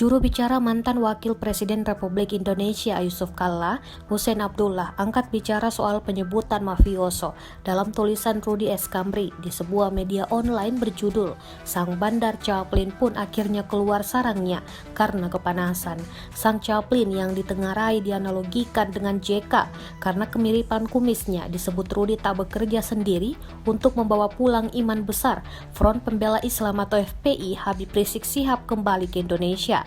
Juru bicara mantan Wakil Presiden Republik Indonesia Yusuf Kalla, Hussein Abdullah, angkat bicara soal penyebutan mafioso dalam tulisan Rudy Eskamri di sebuah media online berjudul "Sang Bandar Chaplin pun akhirnya keluar sarangnya karena kepanasan". Sang Chaplin yang ditengarai dianalogikan dengan JK karena kemiripan kumisnya. Disebut Rudy tak bekerja sendiri untuk membawa pulang iman besar Front Pembela Islam atau FPI Habib Rizik Syihab kembali ke Indonesia.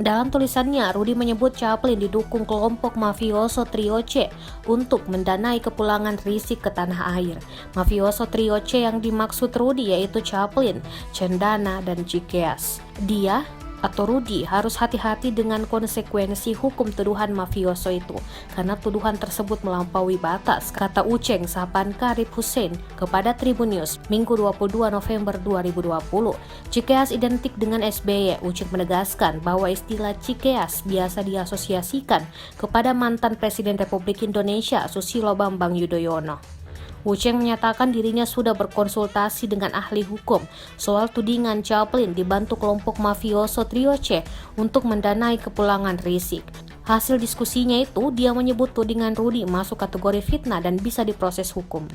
Dalam tulisannya, Rudy menyebut Chaplin didukung kelompok mafioso Trio C untuk mendanai kepulangan Rizik ke tanah air. Mafioso Trio C yang dimaksud Rudy yaitu Chaplin, Cendana, dan Cikeas. Dia atau Rudy harus hati-hati dengan konsekuensi hukum tuduhan mafioso itu karena tuduhan tersebut melampaui batas, kata Uceng Sapan Karib Hussein kepada Tribun News Minggu 22 November 2020. Cikeas identik dengan SBY. Uceng menegaskan bahwa istilah Cikeas biasa diasosiasikan kepada mantan Presiden Republik Indonesia Susilo Bambang Yudhoyono. Uceng menyatakan dirinya sudah berkonsultasi dengan ahli hukum soal tudingan Chaplin dibantu kelompok mafioso Trio C untuk mendanai kepulangan Rizik. Hasil diskusinya itu, dia menyebut tudingan Rudy masuk kategori fitnah dan bisa diproses hukum.